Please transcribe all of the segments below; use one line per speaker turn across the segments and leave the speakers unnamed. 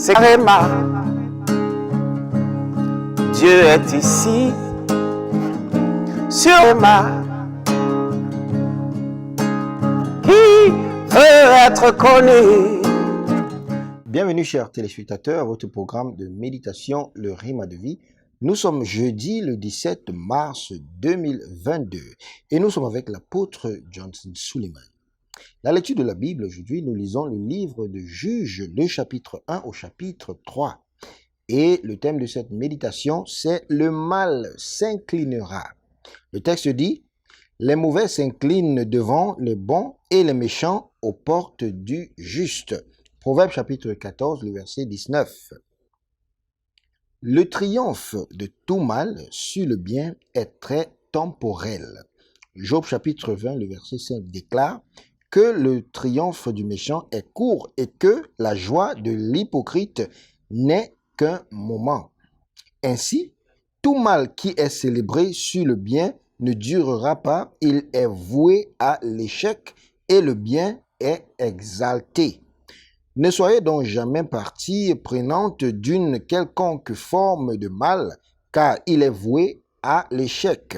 c'est Réma. Dieu est ici, sur Réma. Qui veut être connu?
Bienvenue chers téléspectateurs à votre programme de méditation, le Réma de vie. Nous sommes jeudi le 17 mars 2022 et nous sommes avec l'apôtre Johnson Suleiman. La lecture de la Bible aujourd'hui, nous lisons le livre de Juges, le chapitre 1 au chapitre 3. Et le thème de cette méditation, c'est « Le mal s'inclinera ». Le texte dit « Les mauvais s'inclinent devant les bons et les méchants aux portes du juste ». Proverbe chapitre 14, le verset 19. Le triomphe de tout mal sur le bien est très temporel. Job chapitre 20, le verset 5 déclare que le triomphe du méchant est court et que la joie de l'hypocrite n'est qu'un moment. Ainsi, tout mal qui est célébré sur le bien ne durera pas, il est voué à l'échec et le bien est exalté. Ne soyez donc jamais partie prenante d'une quelconque forme de mal, car il est voué à l'échec.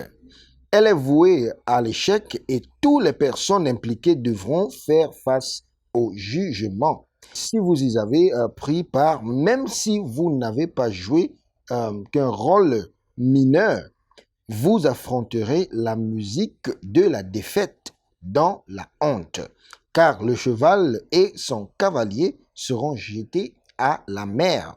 Elle est vouée à l'échec et toutes les personnes impliquées devront faire face au jugement. Si vous y avez pris part, même si vous n'avez pas joué qu'un rôle mineur, vous affronterez la musique de la défaite dans la honte, car le cheval et son cavalier seront jetés à la mer.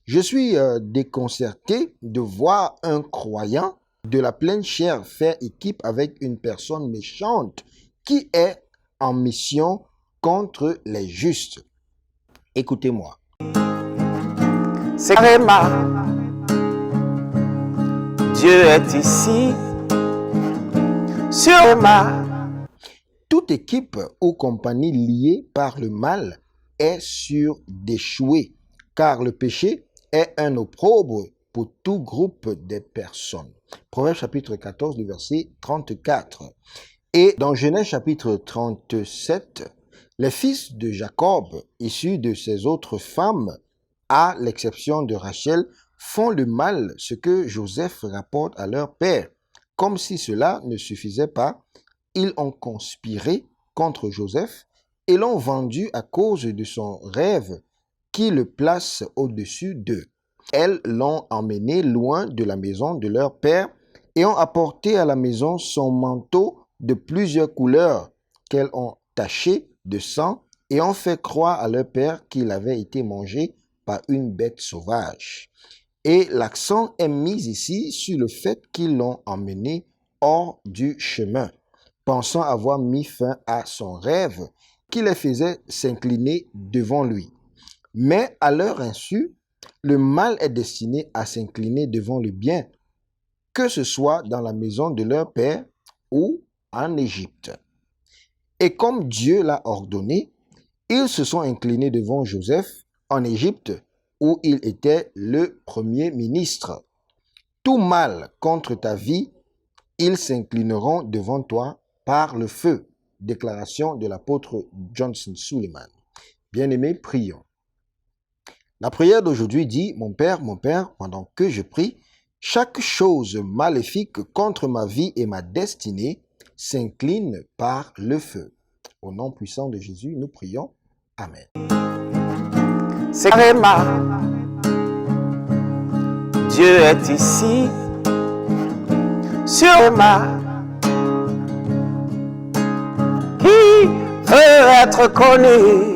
Je suis déconcerté de voir un croyant de la pleine chair faire équipe avec une personne méchante qui est en mission contre les justes. Écoutez-moi.
C'est Réma. Dieu est ici, sur Réma.
Toute équipe ou compagnie liée par le mal est sûre d'échouer, car le péché est un opprobre pour tout groupe de personnes. Proverbe chapitre 14, le verset 34. Et dans Genèse chapitre 37, les fils de Jacob, issus de ses autres femmes, à l'exception de Rachel, font le mal, ce que Joseph rapporte à leur père. Comme si cela ne suffisait pas, ils ont conspiré contre Joseph et l'ont vendu à cause de son rêve qui le place au-dessus d'eux. Elles l'ont emmené loin de la maison de leur père et ont apporté à la maison son manteau de plusieurs couleurs qu'elles ont taché de sang et ont fait croire à leur père qu'il avait été mangé par une bête sauvage. Et l'accent est mis ici sur le fait qu'ils l'ont emmené hors du chemin, pensant avoir mis fin à son rêve qui les faisait s'incliner devant lui. Mais à leur insu, le mal est destiné à s'incliner devant le bien, que ce soit dans la maison de leur père ou en Égypte. Et comme Dieu l'a ordonné, ils se sont inclinés devant Joseph en Égypte, où il était le premier ministre. Tout mal contre ta vie, ils s'inclineront devant toi par le feu. Déclaration de l'apôtre Johnson Suleiman. Bien-aimés, prions. La prière d'aujourd'hui dit « Mon Père, pendant que je prie, chaque chose maléfique contre ma vie et ma destinée s'incline par le feu. » Au nom puissant de Jésus, nous prions. Amen.
C'est Réma. Dieu est ici, sur Réma. Qui veut être connu?